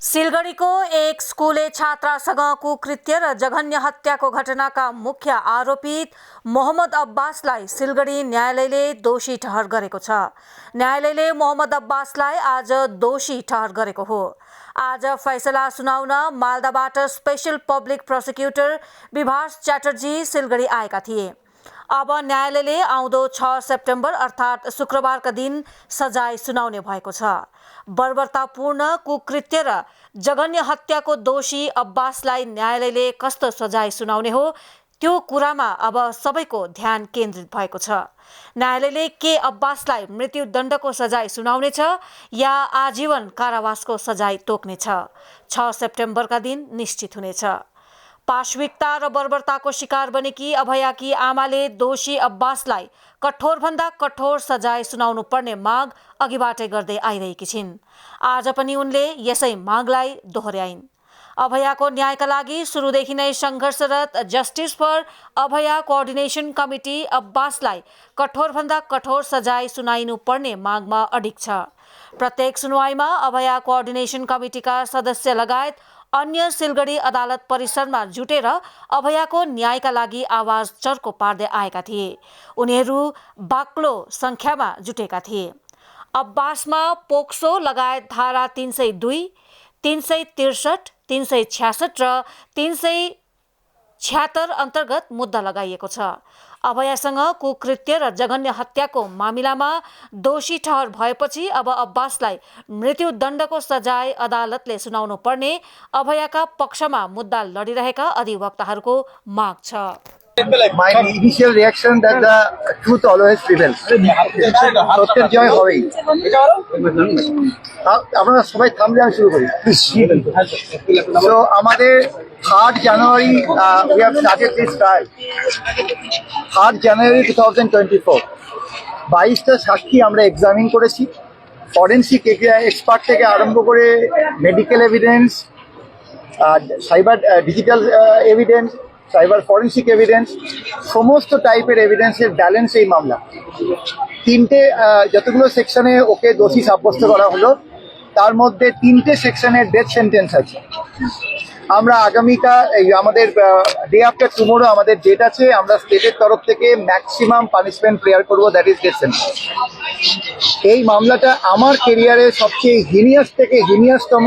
सिलगढीको एक स्कुले छात्रासँग कुकृत्य र जघन्य हत्याको घटनाका मुख्य आरोपित मोहम्मद अब्बासलाई सिलगढी न्यायालयले दोषी ठहर गरेको छ। न्यायालयले मोहम्मद अब्बासलाई आज दोषी ठहर गरेको हो। आज फैसला सुनाउन मालदाबाट स्पेशल पब्लिक प्रोसिक्युटर विभास च्याटर्जी सिलगढी आएका थिए। अब न्यायालयले आउँदो 6 सेप्टेम्बर अर्थात् शुक्रबारका दिन सजाय सुनाउने भएको छ। बर्बरतापूर्ण कुकृत्य र जघन्य हत्याको दोषी अब्बासलाई न्यायालयले कस्तो सजाय सुनाउने हो त्यो कुरामा अब सबैको ध्यान केन्द्रित भएको छ। न्यायालयले के अब्बासलाई मृत्युदण्डको सजाय सुनाउनेछ या आजीवन कारावासको सजाय तोक्नेछ, 6 सेप्टेम्बरका दिन निश्चित हुनेछ। पाशविकता र बर्बरताको शिकार बनेकी अभयाकी आमाले दोषी अब्बासलाई कठोरभन्दा कठोर सजाय सुनाउनु पर्ने माग अघिबाटै गर्दै आइरहेकी छिन्। आज पनि उनले यसै मागलाई दोहोर्याइन्। अभयाको न्यायका लागि सुरुदेखि नै सङ्घर्षरत justice for Abhaya coordination committee अब्बासलाई कठोरभन्दा कठोर सजाय सुनाइनु पर्ने मागमा अडिग छ। प्रत्येक सुनवाईमा अभया कोअर्डिनेसन कमिटीका सदस्य लगायत अन्य सिलगढी अदालत परिसरमा जुटेर अभयाको न्यायका लागि आवाज चर्को पार्दै आएका थिए। उनीहरू बाक्लो सङ्ख्यामा जुटेका थिए। अब्बासमा पोक्सो लगायत धारा 302, 363, 366 र 376 अन्तर्गत मुद्दा लगाइएको छ। अभयासँग कुकृत्य र जघन्य हत्याको मामिलामा दोषी ठहर भएपछि अब अब्बासलाई मृत्युदण्डको सजाय अदालतले सुनाउनु पर्ने अभयाका पक्षमा मुद्दा लडिरहेका अधिवक्ताहरूको माग छ। My initial reaction that the truth always prevails. সত্যের জয় হবেই। আপনারা সবাই থামলে আমি শুরু করি। So আমাদের 3rd January we have started this trial. 3rd January 2024 22টা সাক্ষী আমরা এক্সামিন করেছি। ফরেনসিক এক্সপার্ট থেকে আরম্ভ করে medical evidence, cyber digital evidence, cyber forensic evidence, সমস্ত টাইপের এভিডেন্সের ব্যালেন্স এই মামলা। 3টে যতগুলো সেকশনে ওকে দোষী সাব্যস্ত করা হলো তার মধ্যে 3টে সেকশনে ডেথ সেন্টেন্স আছে। আমরা আগামীকাল আমাদের ডে আফটার টুমোরো আমাদের ডেট আছে। আমরা স্টেটের তরফ থেকে ম্যাক্সিমাম পানিশমেন্ট প্রেয়ার করবো, দ্যাট ইজ ডেথ সেন্টেন্স। এই মামলাটা আমার কেরিয়ারের সবচেয়ে হিনিয়াস থেকে হিনিয়াসতম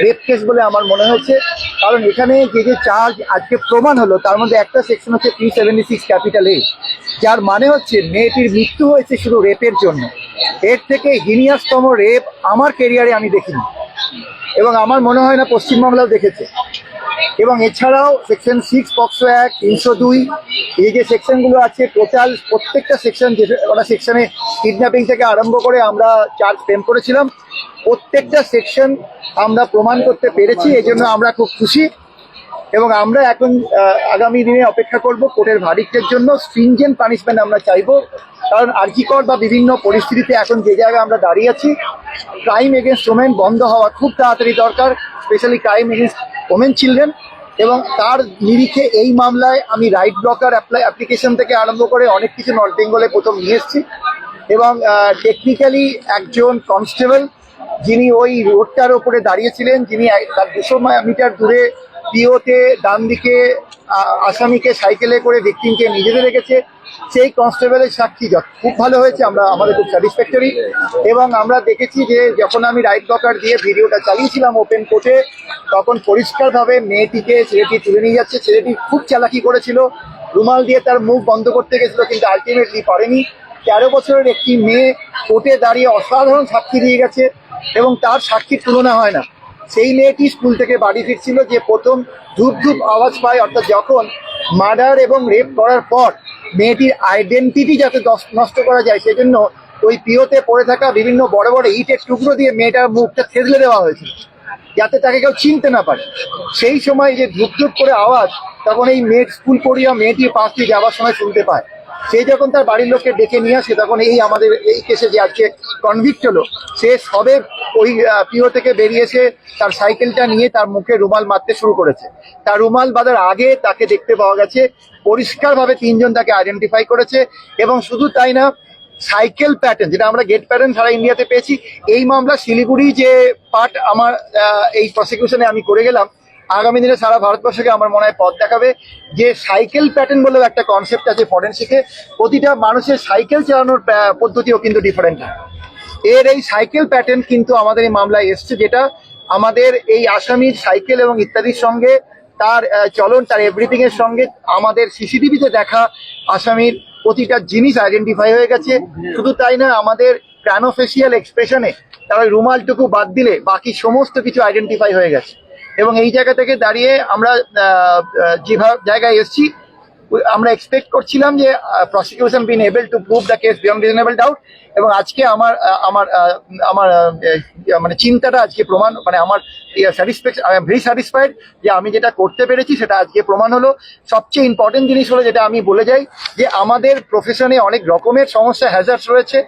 রেপ কেস বলে আমার মনে হয়েছে। কারণ এখানে যে চার্জ আজকে প্রমাণ হলো তার মধ্যে একটা সেকশন হচ্ছে 376 ক্যাপিটাল এ, যার মানে হচ্ছে মেয়েটির মৃত্যু হয়েছে শুধু রেপের জন্য। এর থেকে হিনিয়াসতম রেপ আমার কেরিয়ারে আমি দেখিনি এবং আমার মনে হয় না পশ্চিমবাংলাও দেখেছে। এবং এছাড়াও সেকশন 6 পক্সো অ্যাক্ট, 302 এই যে সেকশনগুলো আছে টোটাল প্রত্যেকটা সেকশন, যে ওরা সেকশনে কিডন্যাপিং থেকে আরম্ভ করে আমরা চার্জ ফ্রেম করেছিলাম, প্রত্যেকটা সেকশন আমরা প্রমাণ করতে পেরেছি। এই জন্য আমরা খুব খুশি এবং আমরা এখন আগামী দিনে অপেক্ষা করব কোর্টের ভার্ডিক্টের জন্য। স্ট্রিনজেন্ট পানিশমেন্ট আমরা চাইবো, কারণ আর্জিকর বা বিভিন্ন পরিস্থিতিতে এখন যে জায়গায় আমরা দাঁড়িয়ে আছি, ক্রাইম এগেনস্ট ওমেন বন্ধ হওয়া খুব তাড়াতাড়ি দরকার, specially crime against women children. এবং তার নিরিখে এই মামলায় আমি রাইট ব্লকার অ্যাপ্লিকেশন থেকে আরম্ভ করে অনেক কিছু নর্থ বেঙ্গলে প্রথম নিয়ে এসেছি এবং টেকনিক্যালি একজন কনস্টেবল যিনি ওই রোডটার ওপরে দাঁড়িয়েছিলেন, যিনি তার 200 মিটার দূরে পিওতে ডান দিকে আসামিকে সাইকেলে করে ভিকটিমকে নিয়ে যেতে রেখেছে, সেই কনস্টেবলের সাক্ষী খুব ভালো হয়েছে, আমাদের খুব স্যাটিসফ্যাক্টরি। এবং আমরা দেখেছি যে যখন আমি রাইট ব্লকার দিয়ে ভিডিওটা চালিয়েছিলাম ওপেন কোর্টে, তখন পরিষ্কারভাবে মেয়েটিকে ছেলেটি তুলে নিয়ে যাচ্ছে। ছেলেটি খুব চালাকি করেছিল, রুমাল দিয়ে তার মুখ বন্ধ করতে গেছিল কিন্তু আলটিমেটলি পারেনি। 13 বছরের একটি মেয়ে কোর্টে দাঁড়িয়ে অসাধারণ সাক্ষী দিয়ে গেছে এবং তার সাক্ষীর তুলনা হয় না। সেই মেয়েটি স্কুল থেকে বাড়ি ফিরছিল, যে প্রথম ধূপ ধূপ আওয়াজ পায়, অর্থাৎ যখন মার্ডার এবং রেপ করার পর মেয়েটির আইডেন্টিটি যাতে নষ্ট করা যায় সেজন্য ওই পিওতে পড়ে থাকা বিভিন্ন বড় বড় ইটের টুকরো দিয়ে মেয়েটার মুখটা থেতলে দেওয়া হয়েছিল যাতে তাকে কেউ চিনতে না পারে। সেই সময় যে ধূপ ধূপ করে আওয়াজ তখন এই স্কুল পড়িয়া মেয়েটির পাশ দিয়ে যাওয়ার সময় শুনতে পায়। সেই যখন তার বাড়ির লোককে ডেকে নিয়ে আসে তখন এই আমাদের এই কেসে যে আজকে কনভিক্ট হলো, সে সবে ওই পিও থেকে বেরিয়ে এসে তার সাইকেলটা নিয়ে তার মুখে রুমাল মারতে শুরু করেছে। তার রুমাল বাঁধার আগে তাকে দেখতে পাওয়া গেছে, পরিষ্কারভাবে 3 জন তাকে আইডেন্টিফাই করেছে। এবং শুধু তাই না, সাইকেল প্যাটার্ন, যেটা আমরা গেট প্যাটার্ন সারা ইন্ডিয়াতে পেয়েছি, এই মামলা শিলিগুড়ি যে পার্ট আমার এই প্রসিকিউশনে আমি করে গেলাম, আগামী দিনে সারা ভারতবর্ষকে আমার মনে হয় পথ দেখাবে যে সাইকেল প্যাটার্ন বলেও একটা কনসেপ্ট আছে ফরেনসিকে। প্রতিটা মানুষের সাইকেল চালানোর পদ্ধতিও কিন্তু ডিফারেন্ট হয়। এর এই সাইকেল প্যাটার্ন কিন্তু আমাদের এই মামলায় এসছে, যেটা আমাদের এই আসামির সাইকেল এবং ইত্যাদির সঙ্গে তার চলন, তার এভরিথিং এর সঙ্গে আমাদের সিসিটিভিতে দেখা আসামির প্রতিটা জিনিস আইডেন্টিফাই হয়ে গেছে। শুধু তাই না, আমাদের ক্রানোফেসিয়াল এক্সপ্রেশনে তার ওই রুমালটুকু বাদ দিলে বাকি সমস্ত কিছু আইডেন্টিফাই হয়ে গেছে। এবং এই জায়গা থেকে দাঁড়িয়ে আমরা যেভাবে জায়গায় এসেছি, আমরা এক্সপেক্ট করছিলাম যে prosecution bin able to prove the case beyond reasonable doubt. এবং আজকে আমার আমার আমার মানে চিন্তাটা আজকে প্রমাণ, মানে আমার satisfaction, I am very satisfied যে আমি যেটা করতে পেরেছি সেটা আজকে প্রমাণ হলো। সবচেয়ে ইম্পর্টেন্ট জিনিস হলো, যেটা আমি বলে যাই, যে আমাদের প্রফেশনে অনেক রকমের সমস্যা, হ্যাজার্ডস রয়েছে।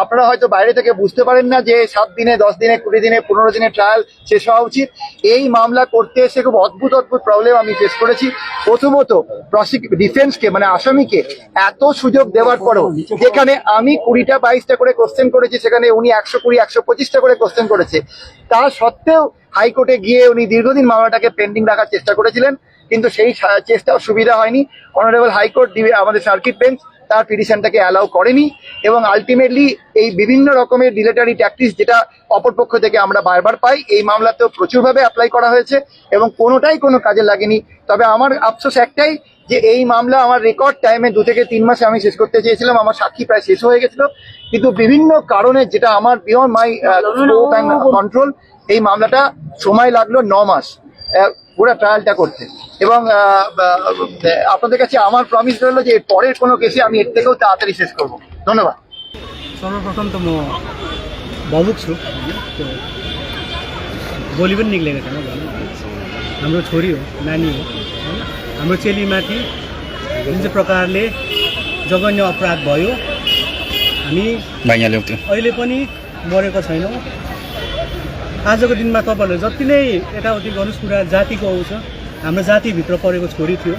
আপনারা হয়তো বাইরে থেকে বুঝতে পারেন না যে 7 দিনে, 10 দিনে, 20 দিনে, 15 দিনে ট্রায়াল শেষ হওয়া উচিত। এই মামলা করতে এসে খুব অদ্ভুত প্রবলেম আমি ফেস করেছি। প্রথমত ডিফেন্সকে, মানে আসামিকে এত সুযোগ দেওয়ার পরও, যেখানে আমি 20টা 22টা করে কোশ্চেন করেছি, সেখানে উনি 120, 125টা করে কোশ্চেন করেছে। তা সত্ত্বেও হাইকোর্টে গিয়ে উনি দীর্ঘদিন মামলাটাকে পেন্ডিং রাখার চেষ্টা করেছিলেন, কিন্তু সেই চেষ্টাও সুবিধা হয়নি। অনারেবল হাইকোর্ট, আমাদের সার্কিট বেঞ্চ, তার পিটিশনটাকে অ্যালাউ করেনি। এবং আলটিমেটলি এই বিভিন্ন রকমের ডিলেটারি ট্যাকটিক্স, যেটা অপরপক্ষ থেকে আমরা বারবার পাই, এই মামলাতেও প্রচুরভাবে অ্যাপ্লাই করা হয়েছে এবং কোনোটাই কোনো কাজে লাগেনি। তবে আমার আফসোস একটাই, যে এই মামলা আমার রেকর্ড টাইমে 2 থেকে 3 মাসে আমি শেষ করতে চেয়েছিলাম। আমার সাক্ষী প্রায় শেষ হয়ে গেছিল, কিন্তু বিভিন্ন কারণে, যেটা আমার beyond my scope and control, এই মামলাটা সময় লাগলো 9 মাস পুরো ট্রায়ালটা করতে। এবং আপনাদের কাছে আমার প্রমিস রইল যে পরের কোনো কেসে আমি এর থেকেও তাড়াতাড়ি শেষ করব। ধন্যবাদ। सर्वप्रथम त म भावुक छु। त्यो बोली पनि निक्लेको छैन भनौँ। हाम्रो छोरी हो, नानी हो, होइन। हाम्रो चेलीमाथि जुन चाहिँ प्रकारले जघन्य अपराध भयो, हामी अहिले पनि मरेको छैनौँ। आजको दिनमा तपाईँहरूले जति नै यताउति गर्नुहोस्, कुरा जातिको आउँछ। हाम्रो जातिभित्र परेको छोरी थियो।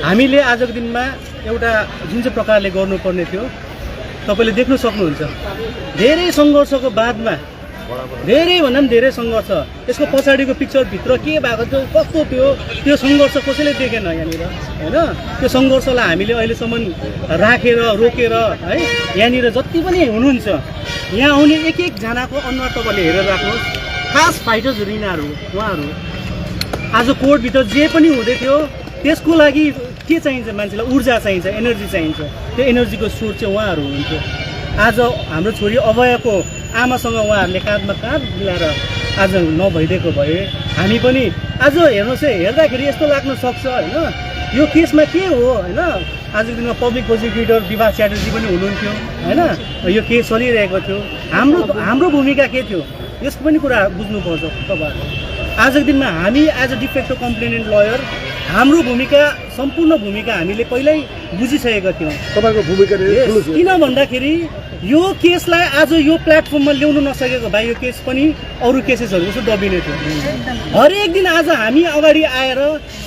हामीले आजको दिनमा एउटा जुन चाहिँ प्रकारले गर्नुपर्ने थियो, तपाईँले देख्न सक्नुहुन्छ। धेरै सङ्घर्षको बादमा, धेरैभन्दा पनि धेरै सङ्घर्ष, यसको पछाडिको पिक्चरभित्र के भएको थियो, कस्तो थियो, त्यो सङ्घर्ष कसैले देखेन यहाँनिर, होइन। त्यो सङ्घर्षलाई हामीले अहिलेसम्म राखेर, रोकेर, है, यहाँनिर जति पनि हुनुहुन्छ, यहाँ आउने एक एकजनाको अनुहार तपाईँले हेरेर राख्नुहोस्। खास फाइटर्सहरू यिनीहरू, उहाँहरू आज कोर्टभित्र जे पनि हुँदै थियो, त्यसको लागि के चाहिन्छ, मान्छेलाई ऊर्जा चाहिन्छ, एनर्जी चाहिन्छ। त्यो एनर्जीको स्रोत चाहिँ उहाँहरू हुनुहुन्थ्यो। आज हाम्रो छोरी अभयको आमासँग उहाँहरूले काँधमा काँध मिलाएर आज नभइदिएको भए हामी पनि आज हेर्नुहोस् है, हेर्दाखेरि यस्तो लाग्न सक्छ, होइन, यो केसमा के हो, होइन। आजको दिनमा पब्लिक प्रोसिक्युटर विभाग च्याटर्जी पनि हुनुहुन्थ्यो, होइन। यो केस चलिरहेको थियो। हाम्रो भूमिका के थियो, यसको पनि कुरा बुझ्नुपर्छ तपाईँहरू। आजको दिनमा हामी एज अ डिफेक्टो कम्प्लेनेन्ट लयर, हाम्रो भूमिका, सम्पूर्ण भूमिका हामीले पहिल्यै बुझिसकेका थियौँ। तपाईँको भूमिका किन भन्दाखेरि यो केसलाई आज यो प्लेटफर्ममा ल्याउनु नसकेको भए यो केस पनि अरू केसेसहरू जस्तो दबिने थियो। हरेक दिन आज हामी अगाडि आएर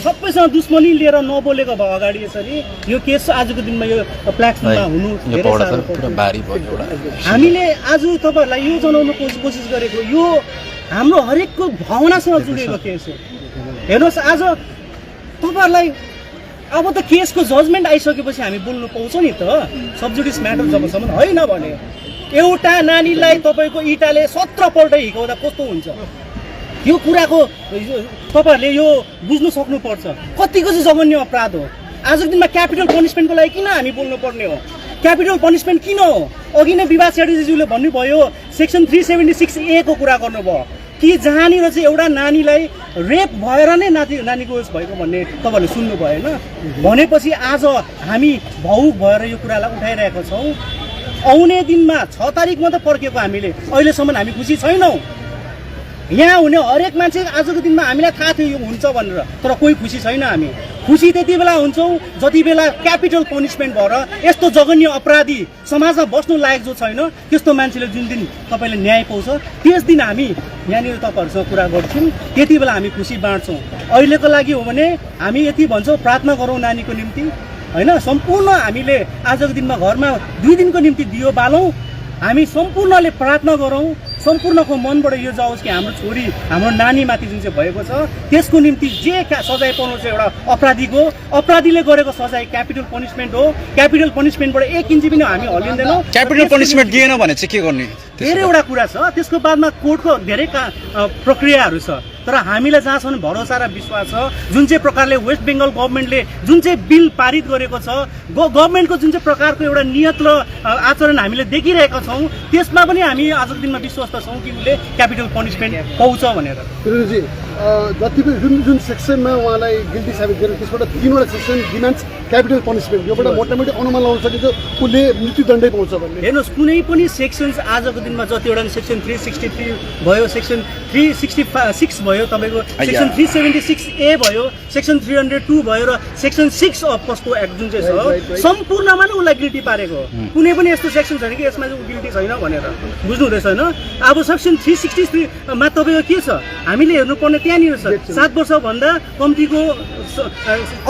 सबैसँग दुश्मनी लिएर नबोलेको भए अगाडि यसरी यो केस आजको दिनमा यो प्लेटफर्ममा हुनु धेरै साह्रो पर्छ। हामीले आज तपाईँहरूलाई यो जनाउन कोसिस गरेको, यो हाम्रो हरेकको भावनासँग जोडिएको केस हो। हेर्नुहोस्, आज तपाईँहरूलाई अब त केसको जजमेन्ट आइसकेपछि हामी बोल्नु पाउँछौँ नि त, सब्जुडिस म्याटर जबसम्म होइन भने। एउटा नानीलाई तपाईँको इँटाले 17 पल्ट हिर्काउँदा कस्तो हुन्छ, यो कुराको तपाईँहरूले यो बुझ्नु सक्नुपर्छ। कतिको चाहिँ जघन्य अपराध हो। आजको दिनमा क्यापिटल पनिसमेन्टको लागि किन हामी बोल्नुपर्ने हो, क्यापिटल पनिसमेन्ट किन हो? अघि नै विवाद च्याटर्जीज्यूले भन्नुभयो, सेक्सन 376A को कुरा गर्नुभयो कि जहाँनिर चाहिँ एउटा नानीलाई रेप भएर नै नानीको उस भएको भन्ने तपाईँहरूले सुन्नु भएन। भनेपछि आज हामी भावुक भएर यो कुरालाई उठाइरहेका छौँ। आउने दिनमा 6 तारिकमा त पर्खेको हामीले, अहिलेसम्म हामी खुसी छैनौँ। यहाँ हुने हरेक मान्छे आजको दिनमा हामीलाई थाहा थियो यो हुन्छ भनेर, तर कोही खुसी छैन। हामी खुसी त्यति बेला हुन्छौँ जति बेला क्यापिटल पनिसमेन्ट भएर यस्तो जघन्य अपराधी समाजमा बस्नु लायक जो छैन, त्यस्तो मान्छेले जुन दिन तपाईँले न्याय पाउँछ, त्यस दिन हामी यहाँनिर तपाईँहरूसँग कुरा गर्छौँ। त्यति बेला हामी खुसी बाँड्छौँ। अहिलेको लागि हो भने हामी यति भन्छौँ, प्रार्थना गरौँ नानीको निम्ति, होइन सम्पूर्ण हामीले आजको दिनमा घरमा 2 दिनको निम्ति दियो बालौँ हामी सम्पूर्णले प्रार्थना गरौँ सम्पूर्णको मनबाट यो जाओस् कि हाम्रो छोरी हाम्रो नानीमाथि जुन चाहिँ भएको छ त्यसको निम्ति जे सजाय पाउनु छ एउटा अपराधीले गरेको सजाय क्यापिटल पनिसमेन्ट हो क्यापिटल पनिसमेन्टबाट 1 इन्च पनि हामी हल्लिँदैनौँ क्यापिटल पनिसमेन्ट दिएन भने चाहिँ के गर्ने धेरैवटा कुरा छ त्यसको बादमा कोर्टको धेरै प्रक्रियाहरू छ तर हामीलाई जहाँसम्म भरोसा र विश्वास छ जुन चाहिँ प्रकारले वेस्ट बेङ्गल गभर्मेन्टले जुन चाहिँ बिल पारित गरेको छ गभर्मेन्टको जुन चाहिँ प्रकारको एउटा नियत र आचरण हामीले देखिरहेका छौँ त्यसमा पनि हामी आजको दिनमा विश्वस्त छौँ कि उसले क्यापिटल पनिसमेन्ट पाउँछ भनेर किरणजी जति पनि जुन सेक्सनमा उहाँलाई गिल्टी साबित गरेर त्यसबाट 3वटा सेक्सन डिमान्ड्स क्यापिटल पनिसमेन्ट योबाट मोटामोटी अनुमान लगाउन सकिन्छ उसले मृत्युदण्डै पाउँछ भन्ने हेर्नुहोस् कुनै पनि सेक्सन्स आजको दिनमा जतिवटा सेक्सन 363 भयो सेक्सन 366 भयो तपाईँको सेक्सन 376A भयो सेक्सन 302 भयो र सेक्सन 6 अफ पोस्को एक्ट जुन चाहिँ छ सम्पूर्णमा नै उसलाई गिल्टी पारेको कुनै पनि यस्तो सेक्सन छैन कि यसमा चाहिँ गिल्टी छैन भनेर बुझ्नु हुँदैछ होइन अब सेक्सन 363 मा तपाईँको के छ हामीले हेर्नुपर्ने त्यहाँनिर छ 7 वर्षभन्दा कम्तीको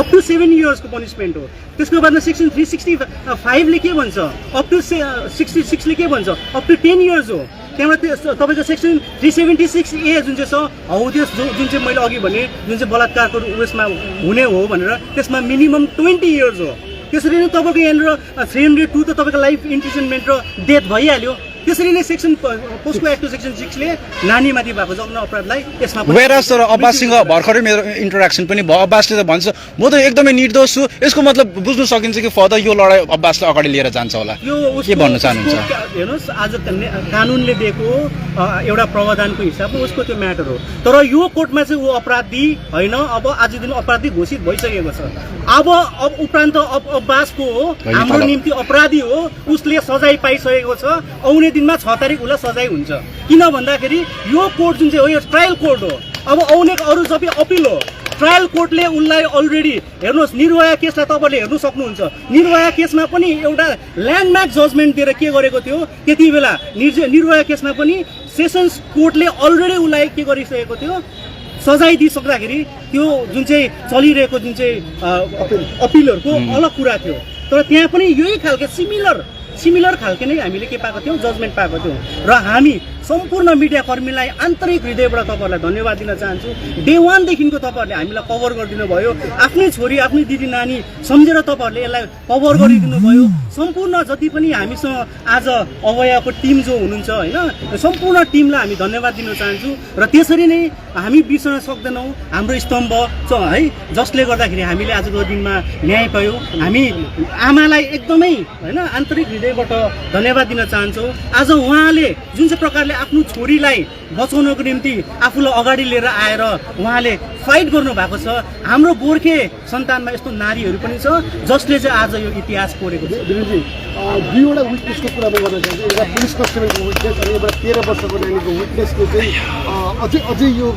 अप टु 7 इयर्सको पनिसमेन्ट हो त्यसको बादमा सेक्सन 365 ले के भन्छ अप टु 66 ले के भन्छ अप टु 10 इयर्स हो त्यहाँबाट तपाईँको सेक्सन 376A जुन चाहिँ छ हौ त्यस जुन चाहिँ मैले अघि भने जुन चाहिँ बलात्कारको उयसमा हुने हो भनेर त्यसमा मिनिमम 20 इयर्स हो त्यसरी नै तपाईँको यहाँनिर 302 त तपाईँको लाइफ इम्प्रिजनमेन्ट र डेथ भइहाल्यो त्यसरी नै सेक्सन पोस्को एक्टको सेक्सन 6 ले नानीमाथि भएको जघन्य अपराधलाई यसमा वेराज तर अब्बाससँग भर्खरै मेरो इन्टरेक्सन पनि भयो अब्बासले त भन्छ म त एकदमै निर्दोष छु यसको मतलब बुझ्न सकिन्छ कि फर्दर यो लडाई अब्बासले अगाडि लिएर जान्छ होला यो के भन्न चाहनुहुन्छ हेर्नुहोस् आज कानुनले दिएको एउटा प्रावधानको हिसाबमा उसको त्यो म्याटर हो तर यो कोर्टमा चाहिँ ऊ अपराधी होइन अब आज दिन अपराधी घोषित भइसकेको छ अब उपरान्त अब्बासको हो हाम्रो निम्ति अपराधी हो उसले सजाय पाइसकेको छ आउने दिनमा 6 तारिक उसलाई सजाय हुन्छ किन भन्दाखेरि यो कोर्ट जुन चाहिँ हो यो ट्रायल कोर्ट हो अब आउने अरू सबै अपिल हो ट्रायल कोर्टले उनलाई अलरेडी हेर्नुहोस् निर्भया केसलाई तपाईँले हेर्नु सक्नुहुन्छ निर्भया केसमा पनि एउटा ल्यान्डमार्क जजमेन्ट दिएर के गरेको थियो त्यति बेला निर्भया केसमा पनि सेसन्स कोर्टले अलरेडी उसलाई के गरिसकेको थियो सजाय दिइसक्दाखेरि त्यो जुन चाहिँ चलिरहेको जुन चाहिँ अपिलहरूको अलग कुरा थियो तर त्यहाँ पनि यही खालको सिमिलर खालको नै हामीले के पाएको थियौँ जजमेन्ट पाएको थियौँ र हामी सम्पूर्ण मिडिया कर्मीलाई आन्तरिक हृदयबाट तपाईँहरूलाई धन्यवाद दिन चाहन्छु डे 1 देखिको तपाईँहरूले हामीलाई कभर गरिदिनु भयो आफ्नै छोरी आफ्नै दिदी नानी सम्झेर तपाईँहरूले यसलाई कभर गरिदिनु भयो सम्पूर्ण जति पनि हामीसँग आज अभयको टिम जो हुनुहुन्छ होइन सम्पूर्ण टिमलाई हामी धन्यवाद दिन चाहन्छु र त्यसरी नै हामी बिर्सन सक्दैनौँ हाम्रो स्तम्भ छ है जसले गर्दाखेरि हामीले आजको दिनमा न्याय पायौँ हामी आमालाई एकदमै होइन आन्तरिक हृदयबाट धन्यवाद दिन चाहन्छौँ आज उहाँले जुन चाहिँ प्रकारले आफ्नो छोरीलाई बचाउनको निम्ति आफूलाई अगाडि लिएर आएर उहाँले फाइट गर्नु भएको छ हाम्रो गोर्खे सन्तानमा यस्तो नारीहरू पनि छ जसले चाहिँ आज यो इतिहास कोरेको छ दुईवटा विटनेसको कुरा म गर्न चाहन्छु एउटा पुलिस कन्स्टेबलको विटनेस अनि एउटा 13 वर्षको नानीको विटनेसको चाहिँ अझै यो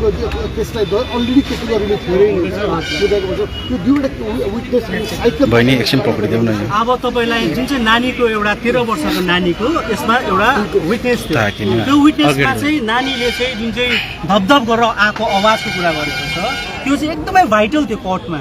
केसलाई अलरेडी केसको गरिने धेरै बुझाएको छ यो दुईवटा विटनेस बहिनी एकछिन पक्रिदेऊ न अब तपाईँलाई जुन चाहिँ नानीको एउटा 13 वर्षको नानीको यसमा एउटा विटनेस थियो त्यो विटनेसमा चाहिँ नानीले चाहिँ जुन चाहिँ धपधप गरेर आएको आवाजको कुरा गरेको छ त्यो चाहिँ एकदमै भाइटल थियो कोर्टमा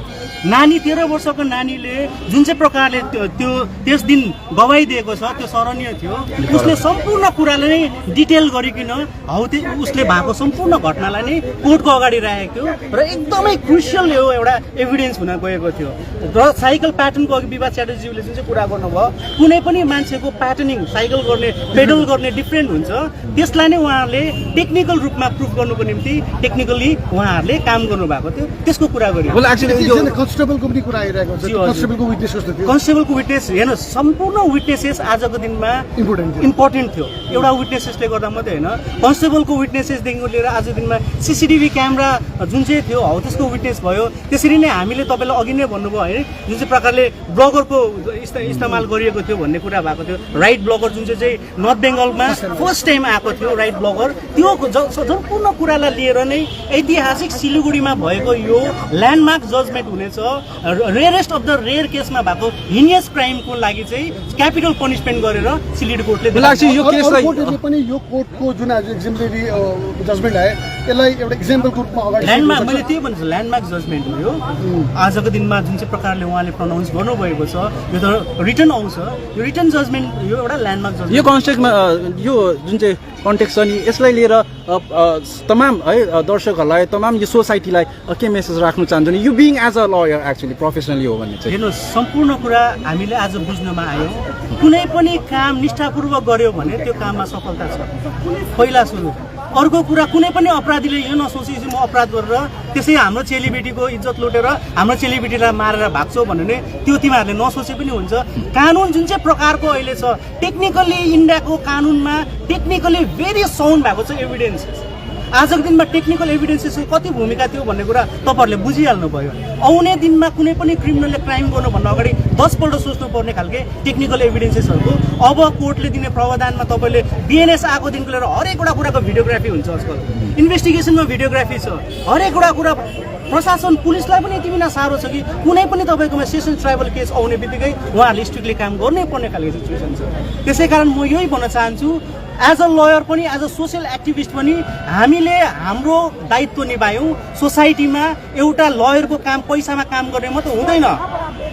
नानी 13 वर्षको नानीले जुन चाहिँ प्रकारले त्यो त्यस दिन गवाही दिएको छ त्यो सराहनीय थियो उसले सम्पूर्ण कुरालाई नै डिटेल गरिकन हौ त्यो उसले भएको सम्पूर्ण घटनालाई नै कोर्टको अगाडि राखेको थियो र एकदमै क्रुसियल यो एउटा एभिडेन्स हुन गएको थियो र साइकल प्याटर्नको अघि विवाद च्याटर्जीले जुन चाहिँ कुरा गर्नुभयो कुनै पनि मान्छेको प्याटर्निङ साइकल गर्ने पेडल गर्ने डिफ्रेन्ट हुन्छ त्यसलाई नै उहाँहरूले टेक्निकल रूपमा प्रुफ गर्नुको निम्ति टेक्निकली उहाँहरूले काम गर्नुभएको थियो त्यसको कुरा गरियो कन्स्टेबलको पनि कुरा आइरहेको छ कन्स्टेबलको विटनेस कस्तो थियो कन्स्टेबलको विटनेस हेर्नुहोस् सम्पूर्ण विटनेसेस आजको दिनमा इम्पोर्टेन्ट थियो एउटा विटनेसेसले गर्दा मात्रै होइन कन्स्टेबलको विटनेसेसदेखिको लिएर आज दिनमा सिसिटिभी क्यामेरा जुन चाहिँ थियो हौ त्यसको विटनेस भयो त्यसरी नै हामीले तपाईँलाई अघि नै भन्नुभयो है जुन चाहिँ प्रकारले ब्लगरको इस्तेमाल गरिएको थियो भन्ने कुरा भएको थियो राइट ब्लगर जुन चाहिँ नर्थ बेङ्गलमा फर्स्ट टाइम आएको थियो राइट ब्लगर त्यो सम्पूर्ण कुरालाई लिएर नै ऐतिहासिक सिलगढीमा भएको यो ल्यान्डमार्क जजमेन्ट हुनेछ रेयरेस्ट अफ द रेयर केसमा भएको हिनियस क्राइमको लागि चाहिँ क्यापिटल पनिसमेन्ट गरेर सिलिगढी कोर्टले पनि यो कोर्टको जुन एक्जिम्पलरी जजमेन्ट आयो यसलाई एउटा इक्जाम्पलको रूपमा अगाडि ल्यान्डमार्क मैले त्यही भन्छु ल्यान्डमार्क जजमेन्ट हो यो आजको दिनमा जुन चाहिँ प्रकारले उहाँले प्रनाउन्स गर्नुभएको छ यो त रिटर्न आउँछ यो रिटर्न जजमेन्ट यो एउटा ल्यान्डमार्क जजमेन्ट यो कन्टेक्स्टमा यो जुन चाहिँ कन्टेक्स्ट छ नि यसलाई लिएर तमाम है दर्शकहरूलाई तमाम यो सोसाइटीलाई के मेसेज राख्नु चाहन्छ नि you being as a lawyer actually professionally हो भने चाहिँ हेर्नुहोस् सम्पूर्ण कुरा हामीले आज बुझ्नमा आयो कुनै पनि काम निष्ठापूर्वक गर्यो भने त्यो काममा सफलता छ पहिला सुरु अर्को कुरा कुनै पनि अपराधीले यो नसोचेपछि म अपराध गरेर त्यसै हाम्रो चेलीबेटीको इज्जत लुटेर हाम्रो चेलीबेटीलाई मारेर भाग्छौ भने त्यो तिमीहरूले नसोचे पनि हुन्छ कानुन जुन चाहिँ प्रकारको अहिले छ टेक्निकली इन्डियाको कानुनमा टेक्निकली भेरी साउन्ड भएको छ एभिडेन्सेस आजको दिनमा टेक्निकल एभिडेन्सेसको कति भूमिका थियो भन्ने कुरा तपाईँहरूले बुझिहाल्नु भयो आउने दिनमा कुनै पनि क्रिमिनलले क्राइम गर्नुभन्दा अगाडि 10 पल्ट सोच्नुपर्ने खालके टेक्निकल एभिडेन्सेसहरूको अब कोर्टले दिने प्रावधानमा तपाईँले बिएनएस आएको दिनको लिएर हरेक एउटा कुराको भिडियोग्राफी हुन्छ आजकल इन्भेस्टिगेसनमा भिडियोग्राफी छ हरेक एउटा कुरा प्रशासन पुलिसलाई पनि यति बिना साह्रो छ कि कुनै पनि तपाईँकोमा सेसन ट्राइबल केस आउने बित्तिकै उहाँहरूले स्ट्रिक्टली काम गर्नै पर्ने खालको सिचुएसन छ त्यसै कारण म यही भन्न चाहन्छु एज अ लयर पनि एज अ सोसियल एक्टिभिस्ट पनि हामीले हाम्रो दायित्व निभायौँ सोसाइटीमा एउटा लयरको काम पैसामा काम गर्ने मात्र हुँदैन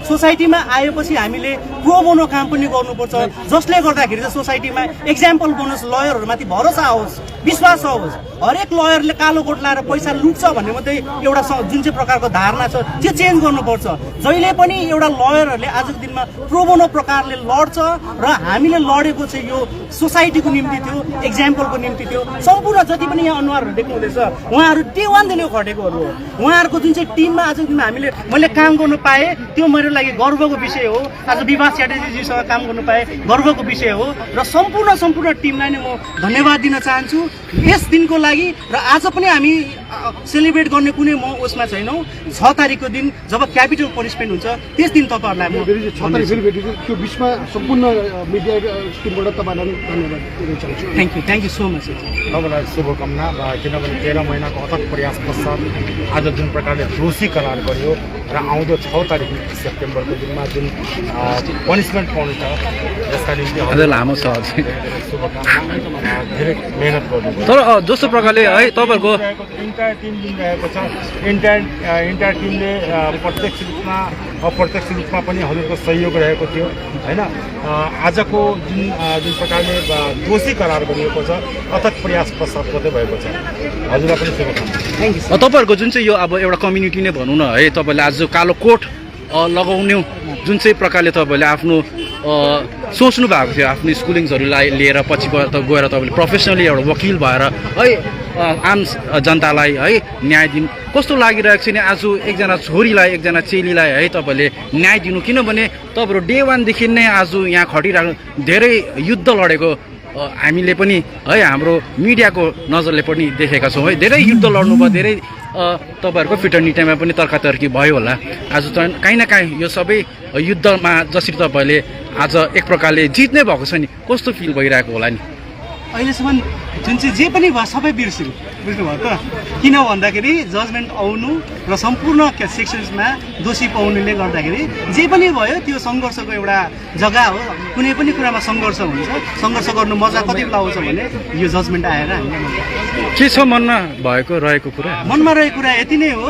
सोसाइटीमा आएपछि हामीले प्रो बोनो काम पनि गर्नुपर्छ जसले गर्दाखेरि चाहिँ सोसाइटीमा एक्जाम्पल बनोस् लयरहरूमाथि भरोसा आओस् विश्वास आओस् हरेक लयरले कालो कोट लाएर पैसा लुट्छ भन्ने मात्रै एउटा जुन चाहिँ प्रकारको धारणा छ त्यो चेन्ज गर्नुपर्छ जहिले पनि एउटा लयरहरूले आजको दिनमा प्रो बोनो प्रकारले लड्छ र हामीले लडेको चाहिँ यो सोसाइटीको निम्ति थियो एक्जाम्पलको निम्ति थियो सम्पूर्ण जति पनि यहाँ अनुहारहरू देख्नु हुँदैछ उहाँहरू डे वानदेखि खटेकोहरू हो उहाँहरूको जुन चाहिँ टिममा आजको दिनमा मैले काम गर्नु पाएँ त्यो मेरो लागि गर्वको विषय हो आज विवास च्याटर्जीजीसँग काम गर्नु पाएँ गर्वको विषय हो र सम्पूर्ण टिमलाई नै म धन्यवाद दिन चाहन्छु यस दिनको लागि र आज पनि हामी सेलिब्रेट गर्ने कुनै म उसमा छैनौँ 6 तारिकको दिन जब क्यापिटल पनिसमेन्ट हुन्छ त्यस दिन तपाईँहरूलाई म 6 तारिक फेरि भेटेको त्यो बिचमा सम्पूर्ण मिडिया टिमबाट तपाईँलाई धन्यवाद दिन चाहन्छु थ्याङ्क यू सो मच तपाईँलाई शुभकामना र किनभने 13 महिनाको अथक प्रयास पश्चात आज जुन प्रकारले दोषी करार गरियो र आउँदो 6 तारिक सेप्टेम्बरको दिनमा जुन पनिसमेन्ट पाउनु छ यसका निम्ति अझ लामो छ शुभकामना धेरै मेहनत गर्नु तर जस्तो प्रकारले है तपाईँहरूको इन्टायर टिम जुन रहेको छ इन्टायर टिमले प्रत्यक्ष रूपमा अप्रत्यक्ष रूपमा पनि हजुरको सहयोग रहेको थियो होइन आजको जुन प्रकारले दोषी करार गरिएको छ अथक प्रयास पश्चात मात्रै भएको छ हजुरलाई पनि शुभकामना तपाईँहरूको जुन चाहिँ यो अब एउटा कम्युनिटी नै भनौँ न है तपाईँले आज कालो कोट लगाउने जुन चाहिँ प्रकारले तपाईँले आफ्नो सोच्नु भएको थियो आफ्नो स्कुलिङ्सहरूलाई लिएर पछि गएर तपाईँले प्रोफेसनली एउटा वकिल भएर है आम जनतालाई है न्याय दिनु कस्तो लागिरहेको छ नि आज एकजना छोरीलाई एकजना चेलीलाई है तपाईँले न्याय दिनु किनभने तपाईँहरू डे वानदेखि नै आज यहाँ खटिरहेको धेरै युद्ध लडेको हामीले पनि है हाम्रो मिडियाको नजरले पनि देखेका छौँ है धेरै युद्ध लड्नुभयो धेरै तपाईँहरूको फिटर्निटीमा पनि तर्कातर्की भयो होला आज त काहीँ न काहीँ यो सबै युद्धमा जसरी तपाईँले आज एक प्रकारले जित्नै भएको छ नि कस्तो फिल भइरहेको होला नि अहिलेसम्म जुन चाहिँ जे पनि भयो सबै बिर्स्यो बुझ्नुभयो त किन भन्दाखेरि जजमेन्ट आउनु र सम्पूर्ण सेक्सन्समा दोषी पाउनुले गर्दाखेरि जे पनि भयो त्यो सङ्घर्षको एउटा जग्गा हो कुनै पनि कुरामा सङ्घर्ष हुन्छ सङ्घर्ष गर्नु मजा कति बेला आउँछ भने यो जजमेन्ट आएर हामीलाई के छ मनमा भएको रहेको कुरा मनमा रहेको कुरा यति नै हो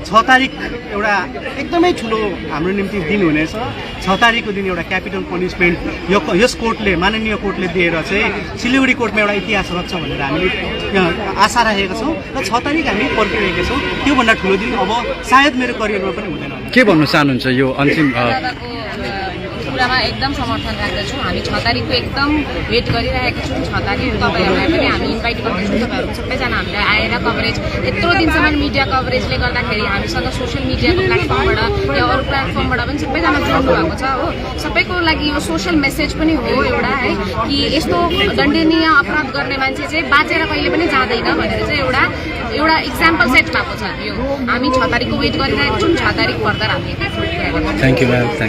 6 तारिक एउटा एकदमै ठुलो हाम्रो निम्ति दिन हुनेछ 6 तारिकको दिन एउटा क्यापिटल पनिसमेन्ट यस कोर्टले माननीय कोर्टले दिएर चाहिँ सिलगढी कोर्टमा एउटा इतिहास रच्छ भनेर हामीले आशा राखेका छौँ र 6 तारिक हामी पर्खिरहेका छौँ त्योभन्दा ठुलो दिन अब सायद मेरो करियरमा पनि हुँदैन के भन्नु चाहनुहुन्छ यो अन्तिम कुरामा एकदम समर्थन राख्दछु हामी 6 तारिकको एकदम वेट गरिरहेका छौँ 6 तारिक तपाईँहरूलाई पनि हामी इन्भाइट गर्दैछौँ तपाईँहरू सबैजना हामीलाई आएर कभरेज यत्रो दिनसम्म मिडिया कभरेजले गर्दाखेरि हामीसँग सोसियल मिडियाको प्लेटफर्मबाट या अरू प्लेटफर्मबाट पनि सबैजना जोड्नु भएको छ हो सबैको लागि यो सोसियल मेसेज पनि हो एउटा है कि यस्तो दण्डनीय अपराध गर्ने मान्छे चाहिँ बाँचेर कहिले पनि जाँदैन भनेर चाहिँ एउटा इक्जाम्पल सेट भएको छ यो हामी 6 तारिकको वेट गरिरहेका छौँ 6 तारिक फर्दर हामी थ्याङ्क यू म्याम